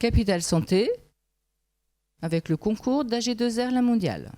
Capital Santé, avec le concours d'AG2R La Mondiale.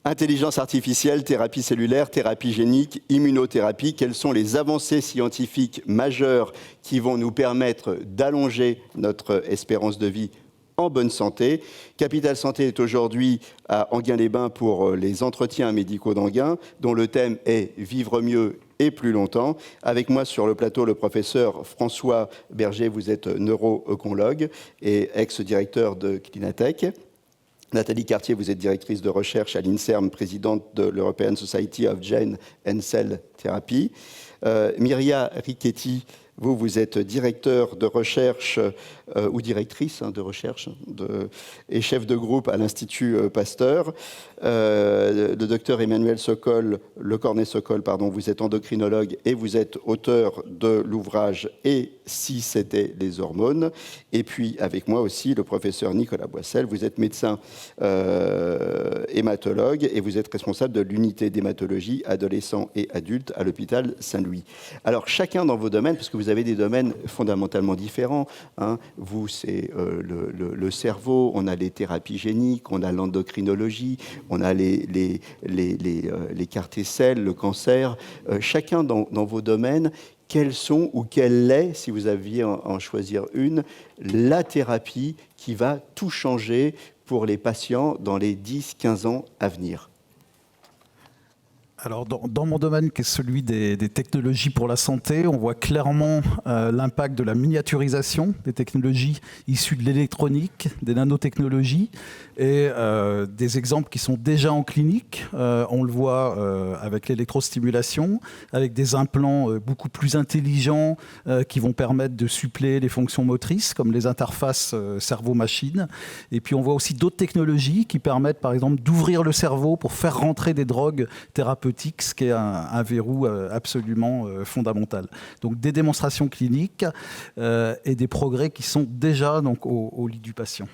Intelligence artificielle, thérapie cellulaire, thérapie génique, immunothérapie, quelles sont les avancées scientifiques majeures qui vont nous permettre d'allonger notre espérance de vie en bonne santé. Capital Santé est aujourd'hui à Enghien-les-Bains pour les entretiens médicaux d'Enghien, dont le thème est « Vivre mieux et plus longtemps ». Avec moi sur le plateau, le professeur François Berger, vous êtes neuro-oncologue et ex-directeur de Clinatech. Nathalie Cartier, vous êtes directrice de recherche à l'INSERM, présidente de l'European Society of Gene and Cell Therapy. Myria Richetti, vous êtes directeur de recherche ou directrice de recherche et chef de groupe à l'Institut Pasteur. Le docteur Emmanuel Sokol, Le Cornet-Sokol, vous êtes endocrinologue et vous êtes auteur de l'ouvrage « Et si c'était les hormones ». Et puis avec moi aussi le professeur Nicolas Boissel, vous êtes médecin hématologue et vous êtes responsable de l'unité d'hématologie adolescents et adultes à l'hôpital Saint-Louis. Alors chacun dans vos domaines, parce que vous avez des domaines fondamentalement différents, vous c'est le cerveau, on a les thérapies géniques, on a l'endocrinologie, on a les CAR-T-cells, le cancer, chacun dans vos domaines, quelles sont ou quelle est, si vous aviez à en choisir une, la thérapie qui va tout changer pour les patients dans les 10-15 ans à venir? Alors, dans mon domaine, qui est celui des technologies pour la santé, on voit clairement l'impact de la miniaturisation des technologies issues de l'électronique, des nanotechnologies, et des exemples qui sont déjà en clinique. On le voit avec l'électrostimulation, avec des implants beaucoup plus intelligents qui vont permettre de suppléer les fonctions motrices, comme les interfaces cerveau-machine. Et puis, on voit aussi d'autres technologies qui permettent, par exemple, d'ouvrir le cerveau pour faire rentrer des drogues thérapeutiques, ce qui est un verrou absolument fondamental. Donc des démonstrations cliniques et des progrès qui sont déjà donc, au lit du patient.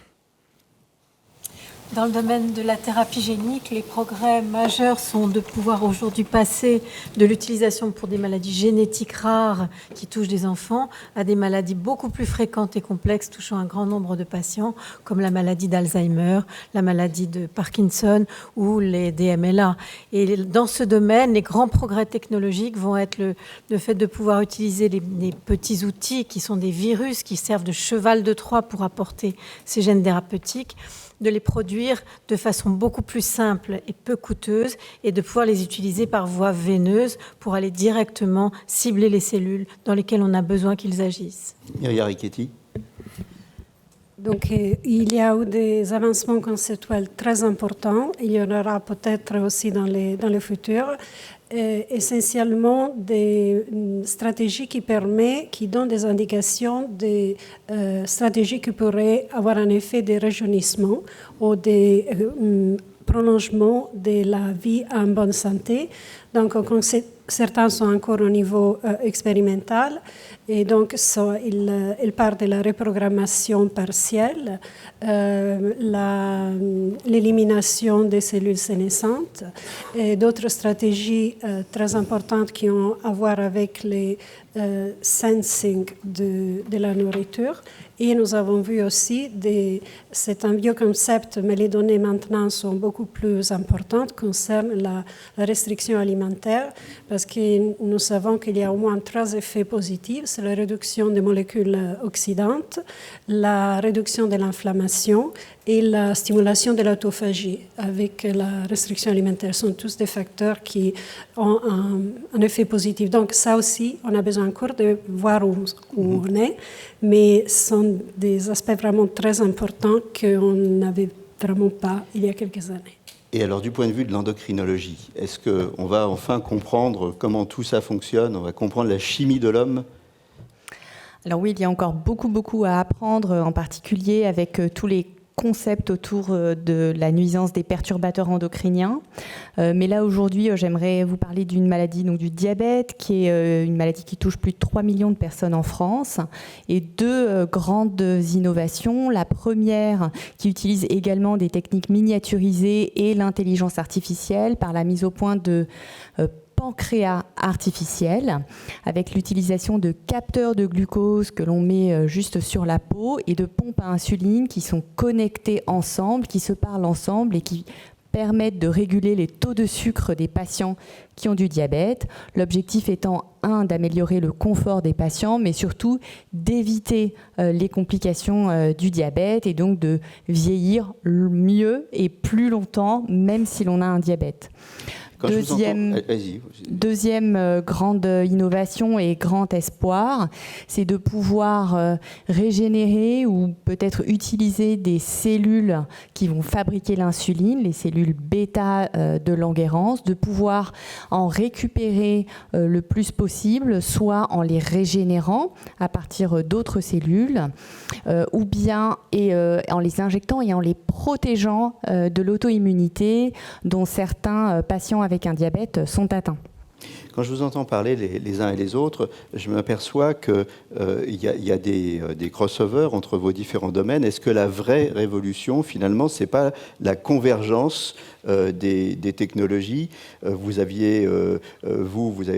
Dans le domaine de la thérapie génique, les progrès majeurs sont de pouvoir aujourd'hui passer de l'utilisation pour des maladies génétiques rares qui touchent des enfants à des maladies beaucoup plus fréquentes et complexes touchant un grand nombre de patients, comme la maladie d'Alzheimer, la maladie de Parkinson ou les DMLA. Et dans ce domaine, les grands progrès technologiques vont être le fait de pouvoir utiliser les petits outils qui sont des virus qui servent de cheval de Troie pour apporter ces gènes thérapeutiques, de les produire de façon beaucoup plus simple et peu coûteuse et de pouvoir les utiliser par voie veineuse pour aller directement cibler les cellules dans lesquelles on a besoin qu'ils agissent. Myria Richetti. Donc, il y a eu des avancements conceptuels très importants. Il y en aura peut-être aussi dans le futur. Essentiellement des stratégies qui donnent des indications des stratégies qui pourraient avoir un effet de rajeunissement ou de prolongement de la vie en bonne santé. Donc, certains sont encore au niveau expérimental et donc il part de la reprogrammation partielle, l'élimination des cellules sénescentes et d'autres stratégies très importantes qui ont à voir avec les sensing de la nourriture. Et nous avons vu aussi, c'est un vieux concept, mais les données maintenant sont beaucoup plus importantes concernant la restriction alimentaire, parce que nous savons qu'il y a au moins 3 effets positifs. C'est la réduction des molécules oxydantes, la réduction de l'inflammation et la stimulation de l'autophagie avec la restriction alimentaire. Ce sont tous des facteurs qui ont un effet positif. Donc ça aussi, on a besoin encore de voir où on est, mais ce sont des aspects vraiment très importants qu'on n'avait vraiment pas il y a quelques années. Et alors, du point de vue de l'endocrinologie, est-ce qu'on va enfin comprendre comment tout ça fonctionne? On va comprendre la chimie de l'homme? Alors oui, il y a encore beaucoup à apprendre, en particulier avec tous les concept autour de la nuisance des perturbateurs endocriniens. Mais là, aujourd'hui, j'aimerais vous parler d'une maladie, donc du diabète, qui est une maladie qui touche plus de 3 millions de personnes en France. Et deux grandes innovations. La première, qui utilise également des techniques miniaturisées et l'intelligence artificielle par la mise au point de pancréas artificiel, avec l'utilisation de capteurs de glucose que l'on met juste sur la peau et de pompes à insuline qui sont connectées ensemble, qui se parlent ensemble et qui permettent de réguler les taux de sucre des patients qui ont du diabète. L'objectif étant, d'améliorer le confort des patients, mais surtout d'éviter les complications du diabète et donc de vieillir mieux et plus longtemps, même si l'on a un diabète. Deuxième grande innovation et grand espoir, c'est de pouvoir régénérer ou peut-être utiliser des cellules qui vont fabriquer l'insuline, les cellules bêta de Langerhans, de pouvoir en récupérer le plus possible, soit en les régénérant à partir d'autres cellules, ou bien en les injectant et en les protégeant de l'auto-immunité dont certains patients avec un diabète sont atteints. Quand je vous entends parler les uns et les autres, je m'aperçois qu'il y a des crossovers entre vos différents domaines. Est-ce que la vraie révolution, finalement, ce n'est pas la convergence des technologies? Vous avez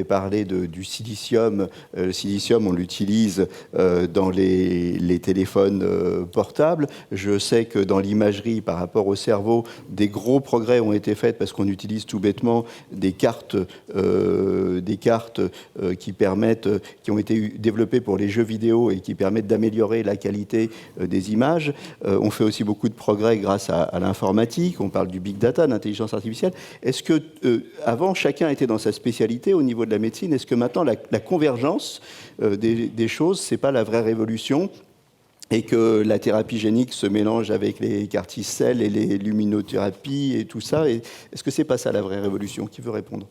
parlé du silicium. Le silicium, on l'utilise dans les téléphones portables. Je sais que dans l'imagerie, par rapport au cerveau, des gros progrès ont été faits parce qu'on utilise tout bêtement des cartes qui ont été développées pour les jeux vidéo et qui permettent d'améliorer la qualité des images. On fait aussi beaucoup de progrès grâce à l'informatique. On parle du big data, l'intelligence artificielle. Est-ce que avant chacun était dans sa spécialité au niveau de la médecine? Est-ce que maintenant la convergence des choses, c'est pas la vraie révolution? Et que la thérapie génique se mélange avec les CAR-T-cells et les luminothérapies et tout ça. Est-ce que c'est pas ça la vraie révolution? Qui veut répondre?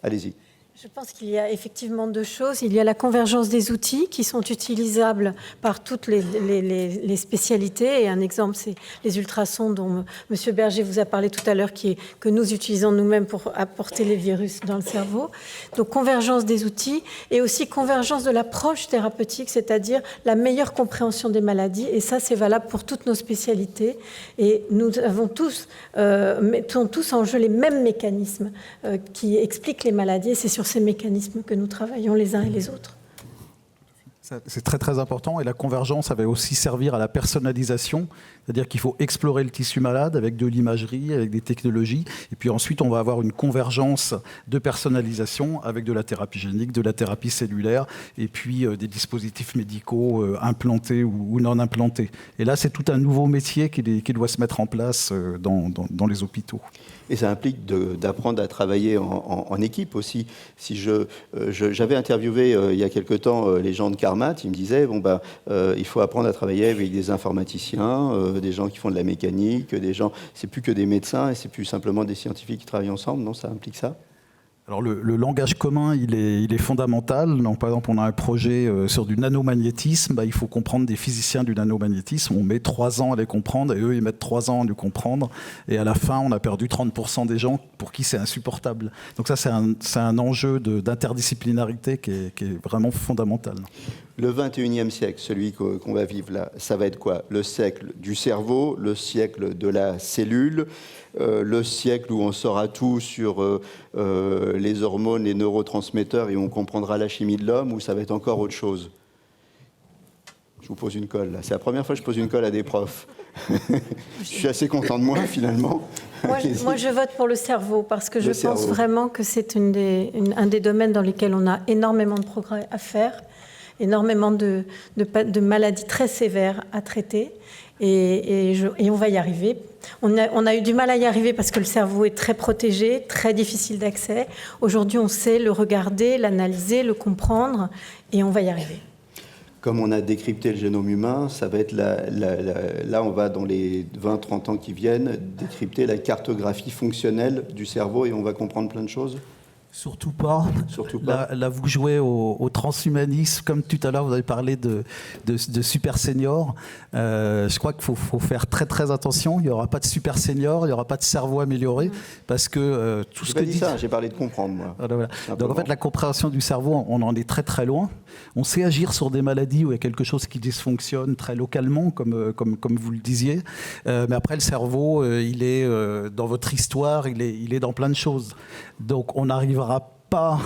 Allez-y. Je pense qu'il y a effectivement deux choses. Il y a la convergence des outils qui sont utilisables par toutes les spécialités. Et un exemple, c'est les ultrasons dont M. Berger vous a parlé tout à l'heure, que nous utilisons nous-mêmes pour apporter les virus dans le cerveau. Donc convergence des outils et aussi convergence de l'approche thérapeutique, c'est-à-dire la meilleure compréhension des maladies. Et ça, c'est valable pour toutes nos spécialités. Et nous mettons tous en jeu les mêmes mécanismes qui expliquent les maladies. Et c'est sur ces mécanismes que nous travaillons les uns et les autres. C'est très très important et la convergence va aussi servir à la personnalisation, c'est-à-dire qu'il faut explorer le tissu malade avec de l'imagerie, avec des technologies et puis ensuite on va avoir une convergence de personnalisation avec de la thérapie génique, de la thérapie cellulaire et puis des dispositifs médicaux implantés ou non implantés. Et là c'est tout un nouveau métier qui doit se mettre en place dans les hôpitaux. Et ça implique d'apprendre à travailler en équipe aussi. Si j'avais interviewé il y a quelque temps les gens de Carmat, ils me disaient il faut apprendre à travailler avec des informaticiens, des gens qui font de la mécanique, des gens. C'est plus que des médecins et c'est plus simplement des scientifiques qui travaillent ensemble. Non, ça implique ça. Alors le langage commun, il est fondamental. Donc, par exemple, on a un projet sur du nanomagnétisme. Il faut comprendre des physiciens du nanomagnétisme. On met 3 ans à les comprendre et eux, ils mettent 3 ans à nous comprendre. Et à la fin, on a perdu 30% des gens pour qui c'est insupportable. Donc ça, c'est un enjeu d'interdisciplinarité qui est vraiment fondamental. Le 21e siècle, celui qu'on va vivre là, ça va être quoi? Le siècle du cerveau, le siècle de la cellule, le siècle où on saura tout sur les hormones, les neurotransmetteurs et on comprendra la chimie de l'homme, ou ça va être encore autre chose? Je vous pose une colle, là. C'est la première fois que je pose une colle à des profs. Je suis assez content de moi, finalement. Moi, je vote pour le cerveau, parce que je pense vraiment que c'est un des domaines dans lesquels on a énormément de progrès à faire, énormément de maladies très sévères à traiter, et on va y arriver. On a eu du mal à y arriver parce que le cerveau est très protégé, très difficile d'accès. Aujourd'hui, on sait le regarder, l'analyser, le comprendre, et on va y arriver. Comme on a décrypté le génome humain, ça va être là on va dans les 20-30 ans qui viennent décrypter la cartographie fonctionnelle du cerveau et on va comprendre plein de choses. Surtout pas. Surtout pas. Là, vous jouez au transhumanisme. Comme tout à l'heure, vous avez parlé de super senior. Je crois qu'il faut faire très très attention. Il n'y aura pas de super senior, il n'y aura pas de cerveau amélioré, parce que tout ce que dit ça, j'ai parlé de comprendre, moi. Voilà. Donc en fait, la compréhension du cerveau, on en est très très loin. On sait agir sur des maladies où il y a quelque chose qui dysfonctionne très localement, comme vous le disiez. Mais après, le cerveau, il est dans votre histoire, il est dans plein de choses. Donc on n'arrivera pas,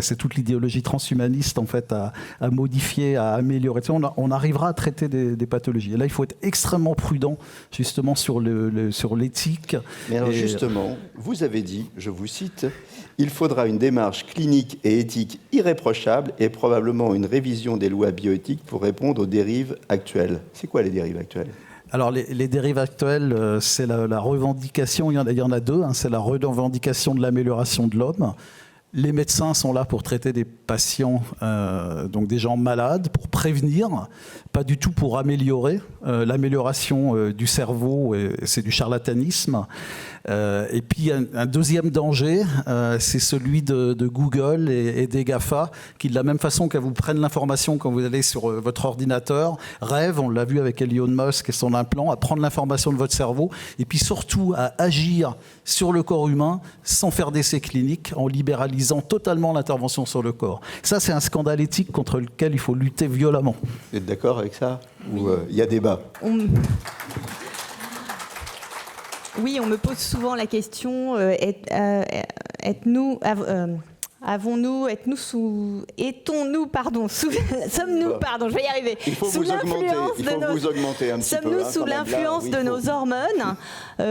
c'est toute l'idéologie transhumaniste en fait, à modifier, à améliorer. On arrivera à traiter des pathologies. Et là, il faut être extrêmement prudent justement sur l'éthique. Mais alors justement, vous avez dit, je vous cite, il faudra une démarche clinique et éthique irréprochable et probablement une révision des lois bioéthiques pour répondre aux dérives actuelles. C'est quoi les dérives actuelles ? Alors les dérives actuelles, c'est la revendication, il y en a deux, c'est la revendication de l'amélioration de l'homme. Les médecins sont là pour traiter des patients, donc des gens malades, pour prévenir, pas du tout pour améliorer. L'amélioration du cerveau, c'est du charlatanisme. Et puis un deuxième danger, c'est celui de Google et des GAFA, qui de la même façon qu'elles vous prennent l'information quand vous allez sur votre ordinateur, rêvent, on l'a vu avec Elon Musk et son implant, à prendre l'information de votre cerveau, et puis surtout à agir sur le corps humain sans faire d'essais cliniques, en libéralisant totalement l'intervention sur le corps. Ça, c'est un scandale éthique contre lequel il faut lutter violemment. Vous êtes d'accord avec ça ? Ou il y a débat ? Oui, on me pose souvent la question, sommes-nous, je vais y arriver, sous l'influence de nos hormones?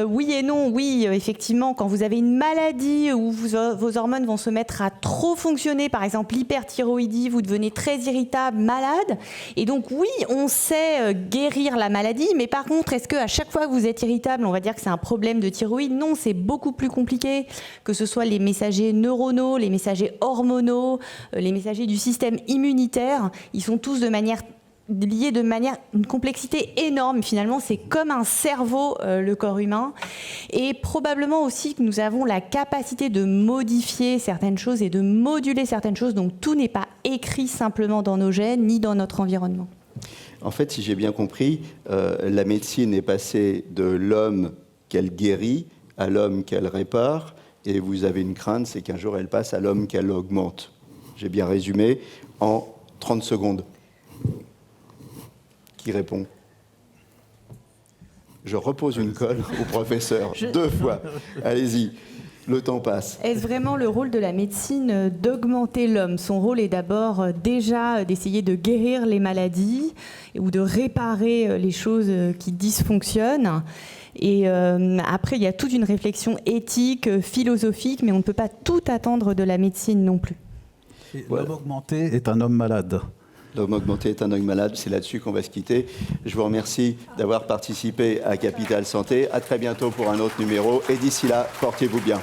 Oui et non. Oui, effectivement, quand vous avez une maladie où vos hormones vont se mettre à trop fonctionner, par exemple l'hyperthyroïdie, vous devenez très irritable, malade, et donc oui, on sait guérir la maladie, mais par contre, est-ce qu'à chaque fois que vous êtes irritable, on va dire que c'est un problème de thyroïde? Non, c'est beaucoup plus compliqué, que ce soit les messagers neuronaux, les messagers hormonaux, les messagers du système immunitaire, ils sont tous liés de manière, une complexité énorme. Finalement, c'est comme un cerveau, le corps humain. Et probablement aussi que nous avons la capacité de modifier certaines choses et de moduler certaines choses. Donc tout n'est pas écrit simplement dans nos gènes, ni dans notre environnement. En fait, si j'ai bien compris, la médecine est passée de l'homme qu'elle guérit à l'homme qu'elle répare. Et vous avez une crainte, c'est qu'un jour elle passe à l'homme qu'elle augmente. J'ai bien résumé en 30 secondes. Qui répond ? Je repose une colle au professeur 2 fois. Allez-y, le temps passe. Est-ce vraiment le rôle de la médecine d'augmenter l'homme ? Son rôle est d'abord déjà d'essayer de guérir les maladies ou de réparer les choses qui dysfonctionnent. Et après, il y a toute une réflexion éthique, philosophique, mais on ne peut pas tout attendre de la médecine non plus. L'homme augmenté est un homme malade. L'homme augmenté est un homme malade, c'est là-dessus qu'on va se quitter. Je vous remercie d'avoir participé à Capital Santé. À très bientôt pour un autre numéro. Et d'ici là, portez-vous bien.